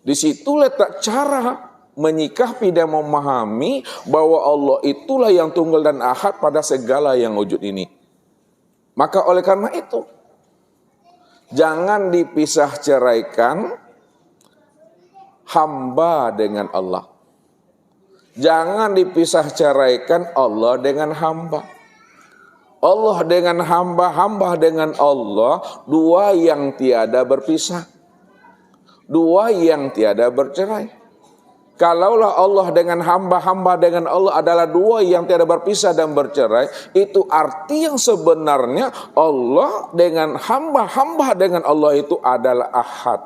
Di situ letak cara menyikapi dan memahami bahwa Allah itulah yang tunggal dan ahad pada segala yang wujud ini. Maka oleh karena itu, jangan dipisah ceraikan hamba dengan Allah. Jangan dipisah ceraikan Allah dengan hamba. Allah dengan hamba, hamba dengan Allah, dua yang tiada berpisah. Dua yang tiada bercerai. Kalaulah Allah dengan hamba, hamba dengan Allah adalah dua yang tiada berpisah dan bercerai, itu arti yang sebenarnya Allah dengan hamba, hamba dengan Allah itu adalah ahad.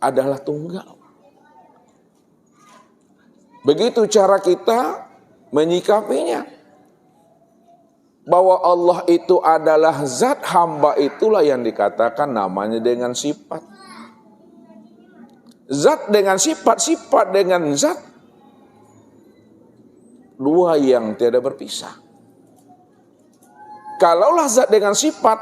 Adalah tunggal. Begitu cara kita menyikapinya. Bahwa Allah itu adalah zat, hamba itulah yang dikatakan namanya dengan sifat. Zat dengan sifat, sifat dengan zat. Dua yang tiada berpisah. Kalaulah zat dengan sifat,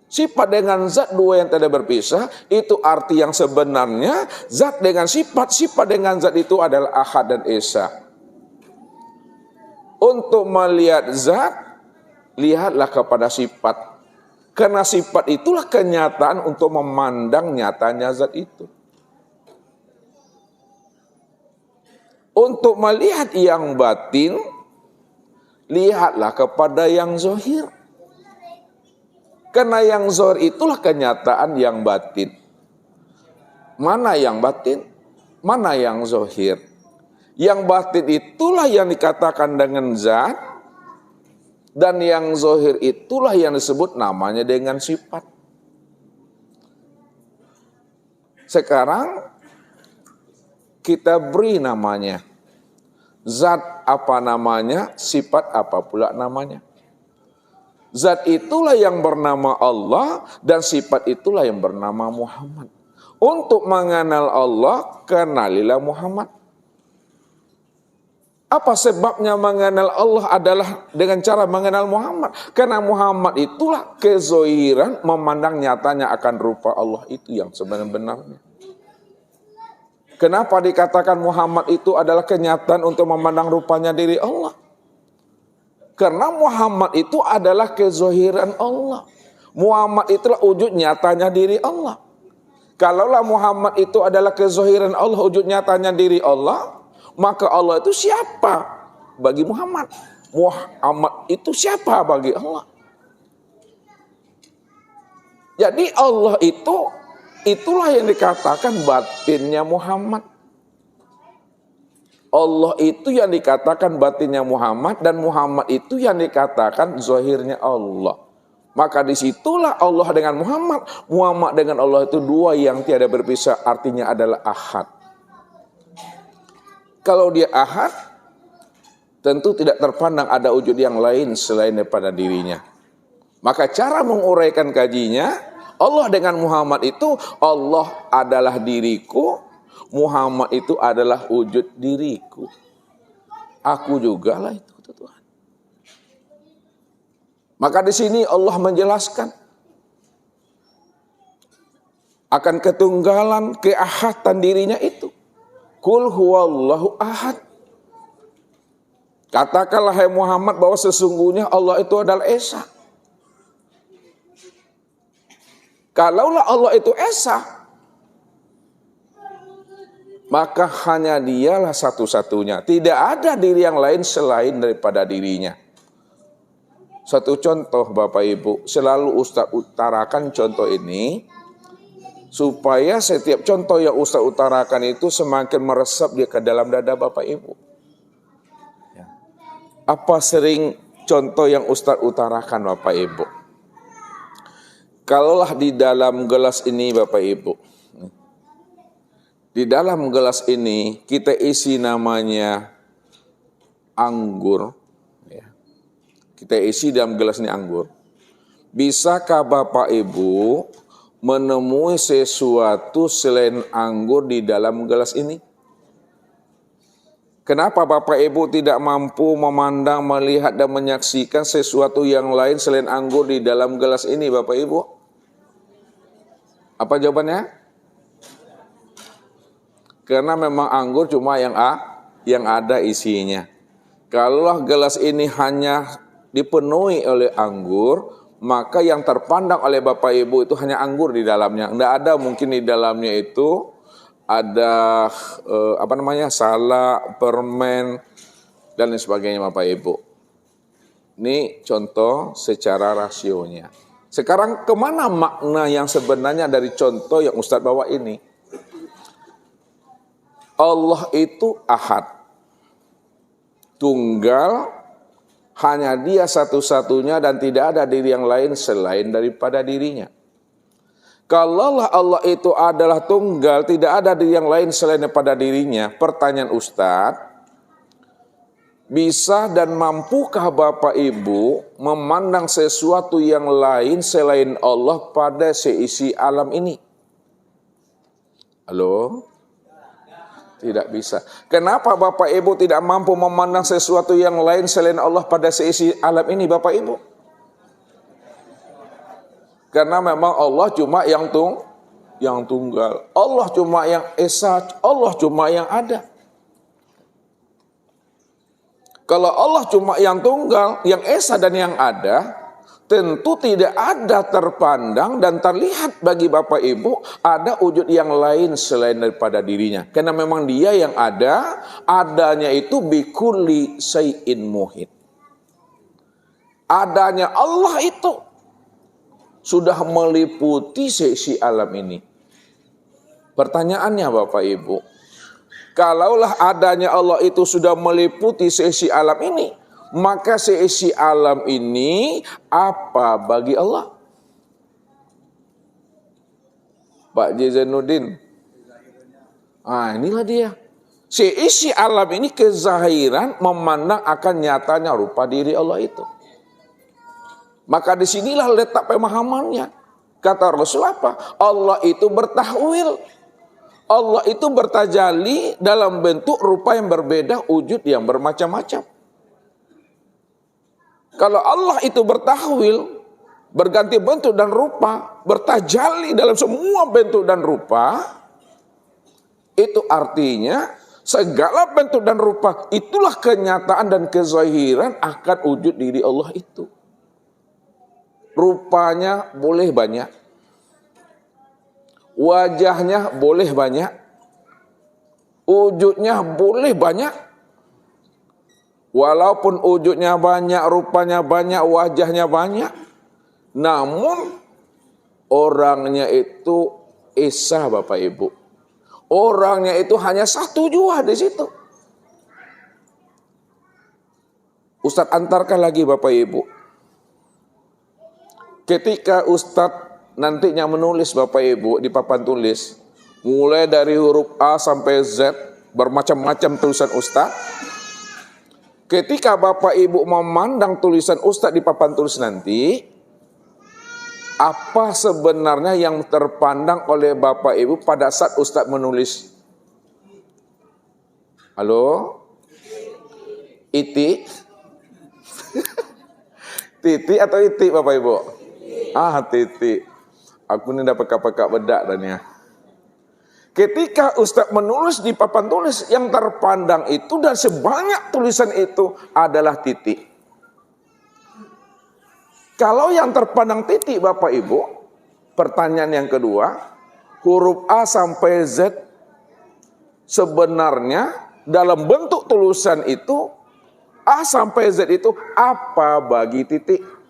sifat dengan zat dua yang tiada berpisah, itu arti yang sebenarnya zat dengan sifat, sifat dengan zat itu adalah ahad dan esa. Untuk melihat zat, lihatlah kepada sifat. Karena sifat itulah kenyataan untuk memandang nyatanya zat itu. Untuk melihat yang batin, lihatlah kepada yang zahir. Karena yang zahir itulah kenyataan yang batin. Mana yang batin? Mana yang zahir? Yang batin itulah yang dikatakan dengan zat. Dan yang zahir itulah yang disebut namanya dengan sifat. Sekarang kita beri namanya. Zat apa namanya, sifat apa pula namanya. Zat itulah yang bernama Allah dan sifat itulah yang bernama Muhammad. Untuk mengenal Allah, kenalilah Muhammad. Apa sebabnya mengenal Allah adalah dengan cara mengenal Muhammad? Karena Muhammad itulah kezohiran memandang nyatanya akan rupa Allah itu yang sebenarnya. Kenapa dikatakan Muhammad itu adalah kenyataan untuk memandang rupanya diri Allah? Karena Muhammad itu adalah kezohiran Allah. Muhammad itulah wujud nyatanya diri Allah. Kalaulah Muhammad itu adalah kezohiran Allah, wujud nyatanya diri Allah, maka Allah itu siapa bagi Muhammad? Muhammad itu siapa bagi Allah? Jadi Allah itulah yang dikatakan batinnya Muhammad. Allah itu yang dikatakan batinnya Muhammad dan Muhammad itu yang dikatakan zahirnya Allah. Maka disitulah Allah dengan Muhammad, Muhammad dengan Allah itu dua yang tiada berpisah, artinya adalah ahad. Kalau dia ahad, tentu tidak terpandang ada wujud yang lain selain daripada dirinya. Maka cara menguraikan kajinya, Allah dengan Muhammad itu, Allah adalah diriku, Muhammad itu adalah wujud diriku. Aku juga lah itu Tuhan. Maka di sini Allah menjelaskan akan ketunggalan, keahatan dirinya itu. Qul huwallahu ahad. Katakanlah hai Muhammad bahwa sesungguhnya Allah itu adalah esa. Kalaulah Allah itu esa, maka hanya dialah satu-satunya. Tidak ada diri yang lain selain daripada dirinya. Satu contoh Bapak Ibu, selalu Ustaz utarakan contoh ini, supaya setiap contoh yang Ustaz utarakan itu semakin meresap dia ke dalam dada Bapak Ibu. Apa sering contoh yang Ustaz utarakan Bapak Ibu? Kalaulah di dalam gelas ini Bapak Ibu, di dalam gelas ini kita isi namanya anggur. Kita isi dalam gelas ini anggur. Bisakah Bapak Ibu menemui sesuatu selain anggur di dalam gelas ini? Kenapa Bapak Ibu tidak mampu memandang, melihat dan menyaksikan sesuatu yang lain selain anggur di dalam gelas ini Bapak Ibu? Apa jawabannya? Karena memang anggur cuma yang ada isinya. Kalau gelas ini hanya dipenuhi oleh anggur, maka yang terpandang oleh Bapak Ibu itu hanya anggur di dalamnya. Tidak ada mungkin di dalamnya itu ada salak, permen dan lain sebagainya Bapak Ibu. Ini contoh secara rasionya. Sekarang kemana makna yang sebenarnya dari contoh yang Ustadz bawa ini? Allah itu ahad, tunggal, hanya dia satu-satunya dan tidak ada diri yang lain selain daripada dirinya. Kalau Allah itu adalah tunggal, tidak ada diri yang lain selain daripada dirinya, pertanyaan Ustadz, bisa dan mampukah Bapak Ibu memandang sesuatu yang lain selain Allah pada seisi alam ini? Halo? Tidak bisa. Kenapa Bapak Ibu tidak mampu memandang sesuatu yang lain selain Allah pada seisi alam ini Bapak Ibu? Karena memang Allah cuma yang tunggal. Allah cuma yang esa, Allah cuma yang ada. Kalau Allah cuma yang tunggal, yang esa dan yang ada, tentu tidak ada terpandang dan terlihat bagi Bapak Ibu ada wujud yang lain selain daripada dirinya. Karena memang dia yang ada, adanya itu bikulli syai'in muhit. Adanya Allah itu sudah meliputi seisi alam ini. Pertanyaannya Bapak Ibu, kalaulah adanya Allah itu sudah meliputi seisi alam ini, maka seisi alam ini apa bagi Allah? Pak Jainuddin. Inilah dia. Seisi alam ini kezahiran memandang akan nyatanya rupa diri Allah itu. Maka disinilah letak pemahamannya. Kata Rasul apa? Allah itu bertahwil. Allah itu bertajali dalam bentuk rupa yang berbeda, wujud yang bermacam-macam. Kalau Allah itu bertahwil, berganti bentuk dan rupa, bertajali dalam semua bentuk dan rupa, itu artinya segala bentuk dan rupa itulah kenyataan dan kezahiran akan wujud diri Allah itu. Rupanya boleh banyak, wajahnya boleh banyak, wujudnya boleh banyak. Walaupun wujudnya banyak, rupanya banyak, wajahnya banyak, namun orangnya itu esa Bapak Ibu. Orangnya itu hanya satu jua di situ. Ustadz antarkan lagi Bapak Ibu. Ketika Ustadz nantinya menulis Bapak Ibu di papan tulis, mulai dari huruf A sampai Z, bermacam-macam tulisan Ustadz. Ketika Bapak Ibu memandang tulisan Ustadz di papan tulis nanti, apa sebenarnya yang terpandang oleh Bapak Ibu pada saat Ustadz menulis? Halo? Iti? Titi atau iti Bapak Ibu? Titi. Aku ini dapat peka-peka bedak dan ya. Ketika Ustadz menulis di papan tulis, yang terpandang itu dan sebanyak tulisan itu adalah titik. Kalau yang terpandang titik Bapak Ibu, pertanyaan yang kedua, huruf A sampai Z sebenarnya dalam bentuk tulisan itu, A sampai Z itu apa bagi titik?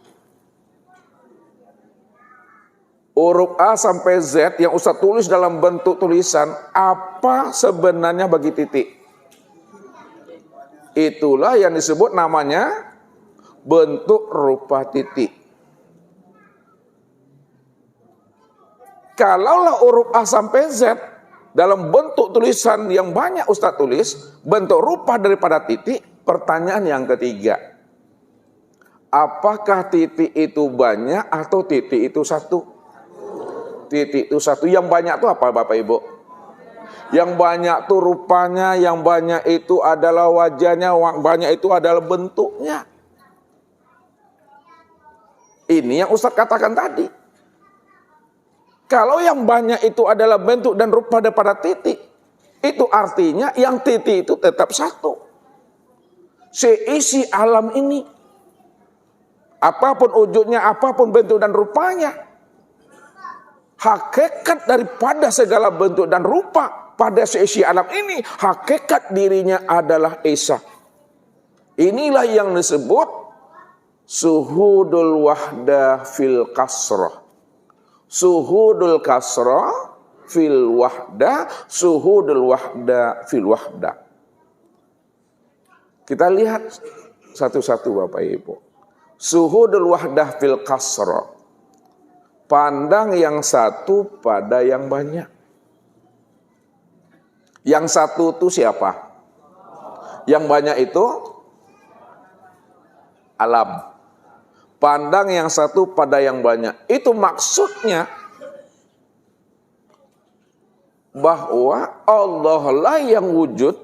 Huruf A sampai Z yang Ustaz tulis dalam bentuk tulisan, apa sebenarnya bagi titik? Itulah yang disebut namanya bentuk rupa titik. Kalaulah huruf A sampai Z dalam bentuk tulisan yang banyak Ustaz tulis, bentuk rupa daripada titik, pertanyaan yang ketiga, apakah titik itu banyak atau titik itu satu? Titik itu satu. Yang banyak itu apa Bapak Ibu? Yang banyak itu rupanya, yang banyak itu adalah wajahnya, yang banyak itu adalah bentuknya. Ini yang Ustaz katakan tadi. Kalau yang banyak itu adalah bentuk dan rupa daripada titik, Itu artinya yang titik itu tetap satu. Seisi alam ini, apapun wujudnya, apapun bentuk dan rupanya, hakikat daripada segala bentuk dan rupa pada seisi alam ini, hakikat dirinya adalah Esa. Inilah yang disebut suhudul wahda fil kasrah. Suhudul kasrah fil wahda, suhudul wahda fil wahda. Kita lihat satu-satu Bapak Ibu. Suhudul wahda fil kasrah. Pandang yang satu pada yang banyak. Yang satu itu siapa? Yang banyak itu alam. Pandang yang satu pada yang banyak. Itu maksudnya bahwa Allah lah yang wujud,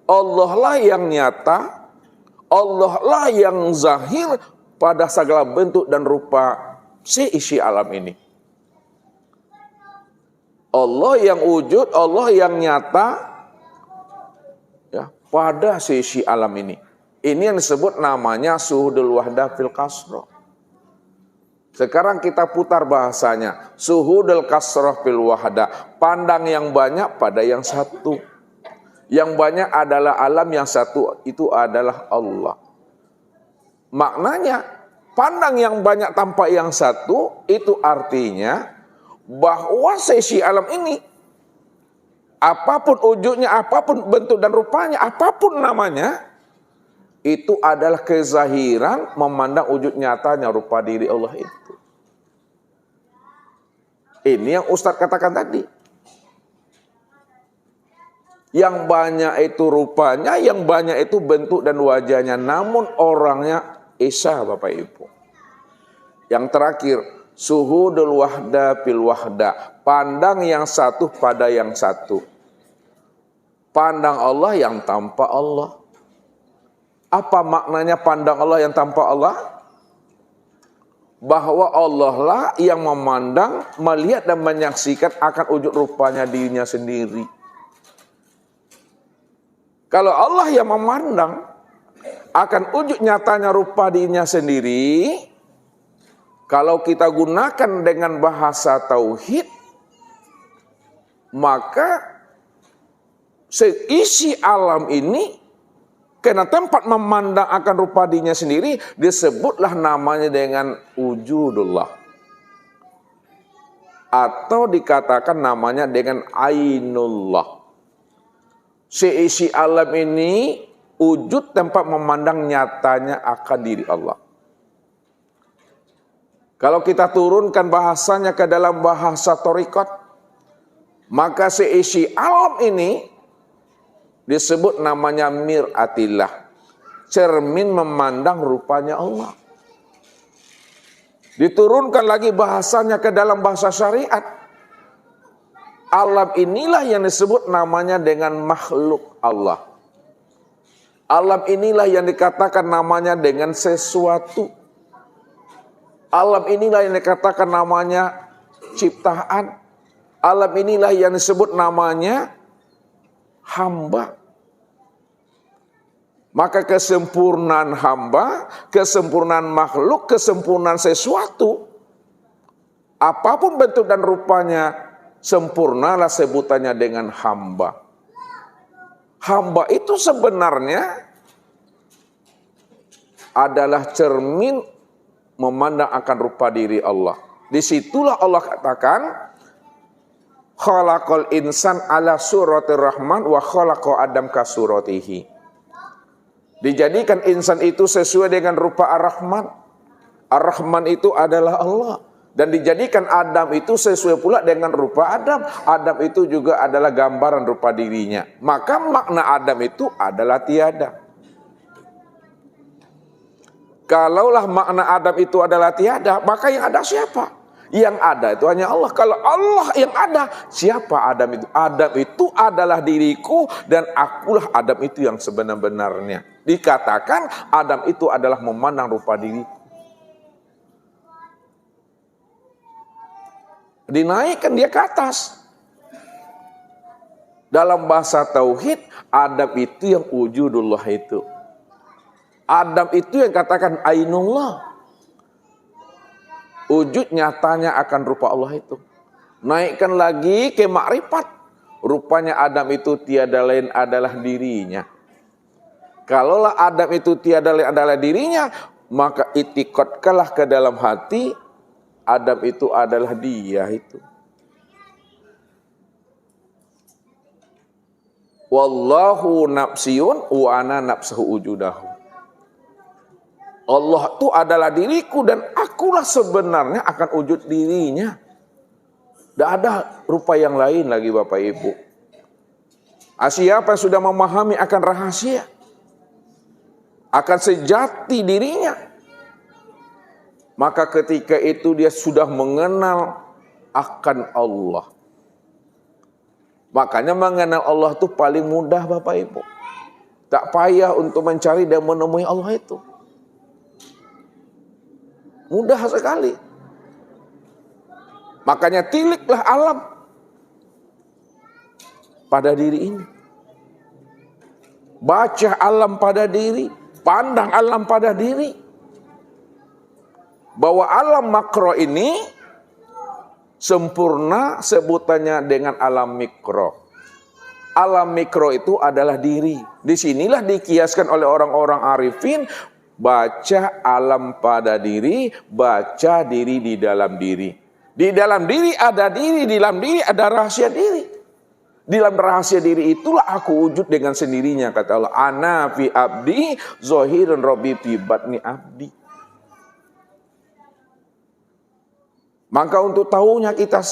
Allah lah yang nyata, Allah lah yang zahir pada segala bentuk dan rupa seisi alam ini. Allah yang wujud, Allah yang nyata ya, pada seisi alam ini. Ini yang disebut namanya suhudul wahda fil kasrah. Sekarang kita putar bahasanya. Suhudul kasrah fil wahda. Pandang yang banyak pada yang satu. Yang banyak adalah alam, yang satu itu adalah Allah. Maknanya, pandang yang banyak tanpa yang satu, itu artinya bahwa seisi alam ini, apapun wujudnya, apapun bentuk dan rupanya, apapun namanya, itu adalah kezahiran memandang wujud nyatanya rupa diri Allah itu. Ini yang Ustadz katakan tadi. Yang banyak itu rupanya, yang banyak itu bentuk dan wajahnya. Namun orangnya Esa Bapak Ibu. Yang terakhir, suhudul wahda fil wahda. Pandang yang satu pada yang satu. Pandang Allah yang tanpa Allah. Apa maknanya pandang Allah yang tanpa Allah? Bahwa Allah lah yang memandang, melihat dan menyaksikan akan wujud rupanya dirinya sendiri. Kalau Allah yang memandang akan wujud nyatanya rupa dirinya sendiri, kalau kita gunakan dengan bahasa tauhid, maka seisi alam ini karena tempat memandang akan rupa dirinya sendiri, disebutlah namanya dengan wujudullah. Atau dikatakan namanya dengan ainullah. Seisi alam ini, wujud tempat memandang nyatanya akan diri Allah. Kalau kita turunkan bahasanya ke dalam bahasa thariqat, maka seisi alam ini disebut namanya mir'atillah, cermin memandang rupanya Allah. Diturunkan lagi bahasanya ke dalam bahasa syariat, alam inilah yang disebut namanya dengan makhluk Allah. Alam inilah yang dikatakan namanya dengan sesuatu. Alam inilah yang dikatakan namanya ciptaan. Alam inilah yang disebut namanya hamba. Maka kesempurnaan hamba, kesempurnaan makhluk, kesempurnaan sesuatu, apapun bentuk dan rupanya, sempurnalah sebutannya dengan hamba. Hamba itu sebenarnya adalah cermin memandang akan rupa diri Allah. Disitulah Allah katakan, khalaqal insan ala suratir rahman wa khalaqa adam ka suratihi. Dijadikan insan itu sesuai dengan rupa ar-Rahman. Ar-Rahman itu adalah Allah. Dan dijadikan Adam itu sesuai pula dengan rupa Adam. Adam itu juga adalah gambaran rupa dirinya. Maka makna Adam itu adalah tiada. Kalaulah makna Adam itu adalah tiada, maka yang ada siapa? Yang ada itu hanya Allah. Kalau Allah yang ada, siapa Adam itu? Adam itu adalah diriku dan akulah Adam itu yang sebenar-benarnya. Dikatakan Adam itu adalah memandang rupa diri. Dinaikkan dia ke atas. Dalam bahasa tauhid, Adam itu yang wujudullah itu. Adam itu yang katakan ainullah. Wujud nyatanya akan rupa Allah itu. Naikkan lagi ke makrifat. Rupanya Adam itu tiada lain adalah dirinya. Kalaulah Adam itu tiada lain adalah dirinya, maka itikadkanlah ke dalam hati, Adam itu adalah dia itu. Wallahu nafsiyun wa ana nafsuhu wujudahu. Allah itu adalah diriku dan akulah sebenarnya akan wujud dirinya. Tidak ada rupa yang lain lagi Bapak Ibu. Siapa yang sudah memahami akan rahasia, akan sejati dirinya, maka ketika itu dia sudah mengenal akan Allah. Makanya mengenal Allah itu paling mudah Bapak Ibu. Tak payah untuk mencari dan menemui Allah itu. Mudah sekali. Makanya tiliklah alam pada diri ini. Baca alam pada diri, pandang alam pada diri. Bahwa alam makro ini sempurna sebutannya dengan alam mikro. Alam mikro itu adalah diri. Disinilah dikiaskan oleh orang-orang arifin, baca alam pada diri, baca diri di dalam diri. Di dalam diri ada diri, di dalam diri ada rahasia diri. Di dalam rahasia diri itulah aku wujud dengan sendirinya, kata Allah. Ana fi abdi, zohirun robbi fi batni abdi. Maka untuk tahunya kita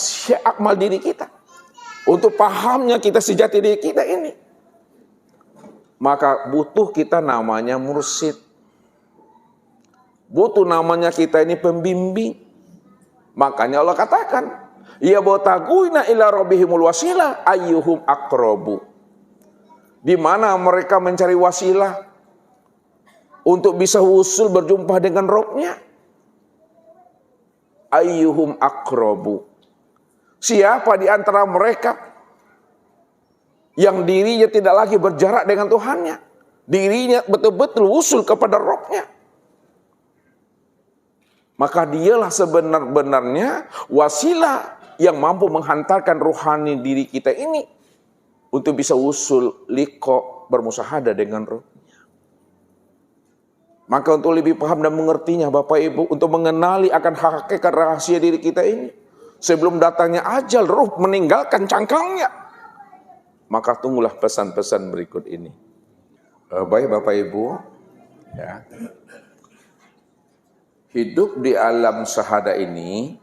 akmal diri kita, untuk pahamnya kita sejati diri kita ini, maka butuh kita namanya mursyid. Butuh namanya kita ini pembimbing. Makanya Allah katakan, ya botaguina ila rabbihimul wasilah ayyuhum aqrabu. Di mana mereka mencari wasilah untuk bisa usul berjumpa dengan Rabb-nya. Ayyuhum aqrabu. Siapa di antara mereka yang dirinya tidak lagi berjarak dengan Tuhannya, dirinya betul-betul usul kepada Rabb-nya, maka dialah sebenar-benarnya wasilah yang mampu menghantarkan ruhani diri kita ini untuk bisa usul liqa bermusahadah dengan Rabb-nya. Maka untuk lebih paham dan mengertinya Bapak Ibu, untuk mengenali akan hakikat rahasia diri kita ini, sebelum datangnya ajal ruh meninggalkan cangkangnya, maka tunggulah pesan-pesan berikut ini. Baik Bapak Ibu, ya. Hidup di alam syahada ini,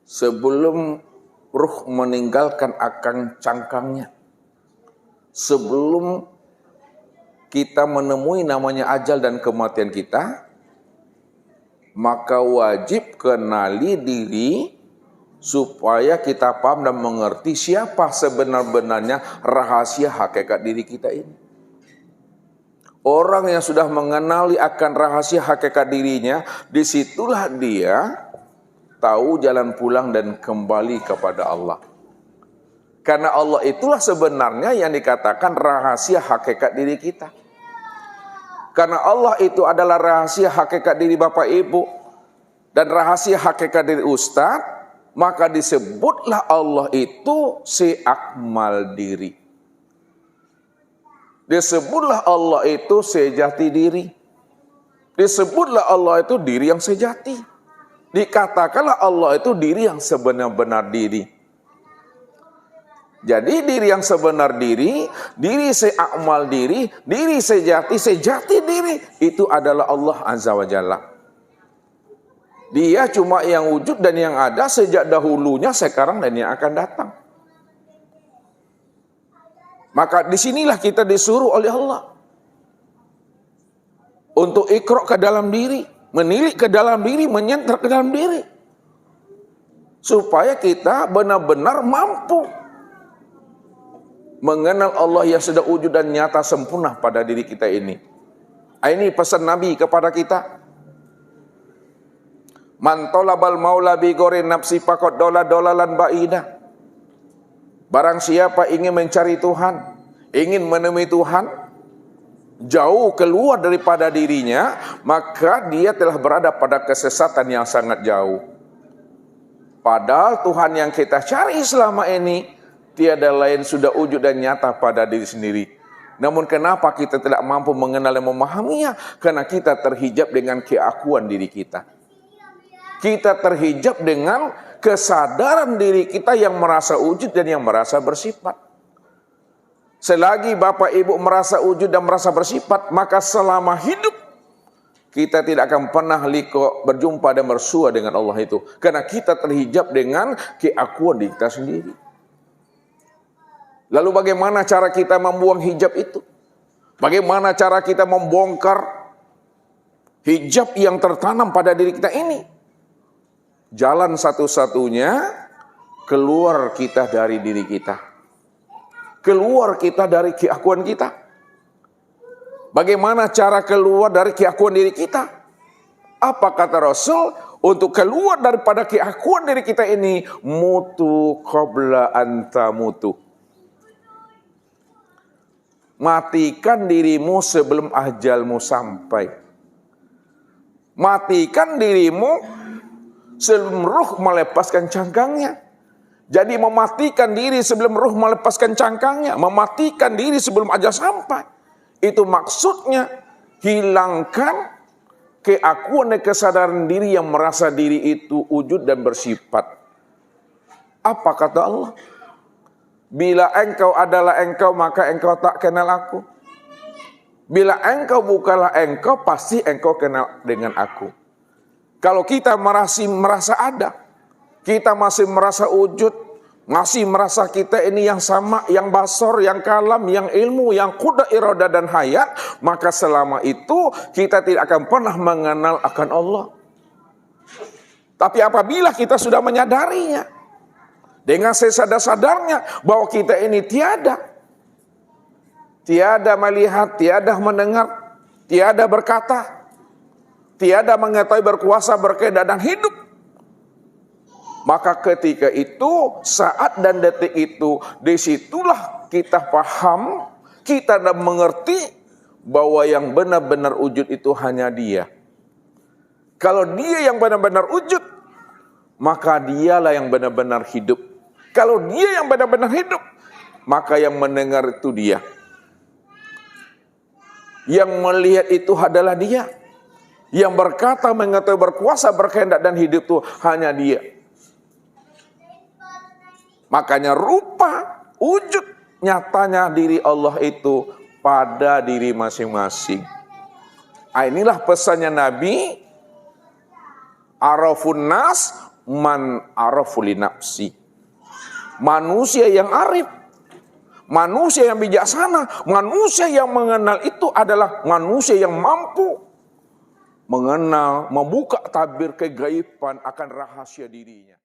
sebelum ruh meninggalkan akan cangkangnya, sebelum kita menemui namanya ajal dan kematian kita, maka wajib kenali diri supaya kita paham dan mengerti siapa sebenar-benarnya rahasia hakikat diri kita ini. Orang yang sudah mengenali akan rahasia hakikat dirinya, disitulah dia tahu jalan pulang dan kembali kepada Allah. Karena Allah itulah sebenarnya yang dikatakan rahasia hakikat diri kita. Karena Allah itu adalah rahasia hakikat diri Bapak Ibu dan rahasia hakikat diri Ustadz, maka disebutlah Allah itu si akmal diri. Disebutlah Allah itu sejati diri. Disebutlah Allah itu diri yang sejati. Dikatakanlah Allah itu diri yang sebenar-benar diri. Jadi diri yang sebenar diri, diri seakmal diri, diri sejati diri, itu adalah Allah Azza wa Jalla. Dia cuma yang wujud dan yang ada sejak dahulunya, sekarang dan yang akan datang. Maka disinilah kita disuruh oleh Allah untuk ikra ke dalam diri, menilik ke dalam diri, menyentar ke dalam diri, supaya kita benar-benar mampu mengenal Allah yang sudah wujud dan nyata sempurna pada diri kita ini. Ini pesan Nabi kepada kita. Man talabal maula bi ghairi nafsi faqad dolalan ba'ida. Barang siapa ingin mencari Tuhan, ingin menemui Tuhan, jauh keluar daripada dirinya, maka dia telah berada pada kesesatan yang sangat jauh. Padahal Tuhan yang kita cari selama ini tiada lain sudah wujud dan nyata pada diri sendiri. Namun kenapa kita tidak mampu mengenal dan memahaminya? Karena kita terhijab dengan keakuan diri kita. Kita terhijab dengan kesadaran diri kita yang merasa wujud dan yang merasa bersifat. Selagi Bapak Ibu merasa wujud dan merasa bersifat, maka selama hidup kita tidak akan pernah berjumpa dan bersua dengan Allah itu. Karena kita terhijab dengan keakuan diri kita sendiri. Lalu bagaimana cara kita membuang hijab itu? Bagaimana cara kita membongkar hijab yang tertanam pada diri kita ini? Jalan satu-satunya, keluar kita dari diri kita. Keluar kita dari keakuan kita. Bagaimana cara keluar dari keakuan diri kita? Apa kata Rasul? Untuk keluar daripada keakuan diri kita ini, mutu qabla anta mutu. Matikan dirimu sebelum ajalmu sampai. Matikan dirimu sebelum ruh melepaskan cangkangnya. Jadi mematikan diri sebelum ruh melepaskan cangkangnya. Mematikan diri sebelum ajal sampai. Itu maksudnya hilangkan keakuan dan kesadaran diri yang merasa diri itu wujud dan bersifat. Apa kata Allah? Bila engkau adalah engkau, maka engkau tak kenal aku. Bila engkau bukanlah engkau, pasti engkau kenal dengan aku. Kalau kita masih merasa ada, kita masih merasa wujud, masih merasa kita ini yang sama, yang basor, yang kalam, yang ilmu, yang kuda, iroda, dan hayat, maka selama itu kita tidak akan pernah mengenal akan Allah. Tapi apabila kita sudah menyadarinya, dengan sesadar-sadarnya bahwa kita ini tiada melihat, tiada mendengar, tiada berkata, tiada mengetahui, berkuasa, berkehendak dan hidup. Maka ketika itu, saat dan detik itu, disitulah kita paham, kita mengerti bahwa yang benar-benar wujud itu hanya Dia. Kalau Dia yang benar-benar wujud, maka Dialah yang benar-benar hidup. Kalau Dia yang benar-benar hidup, maka yang mendengar itu Dia. Yang melihat itu adalah Dia. Yang berkata, mengetahui, berkuasa, berkehendak dan hidup itu hanya Dia. Makanya rupa, wujud nyatanya diri Allah itu pada diri masing-masing. Inilah pesannya Nabi, arafun nas man arafuli nafsi. Manusia yang arif, manusia yang bijaksana, manusia yang mengenal itu adalah manusia yang mampu mengenal, membuka tabir kegaiban akan rahasia dirinya.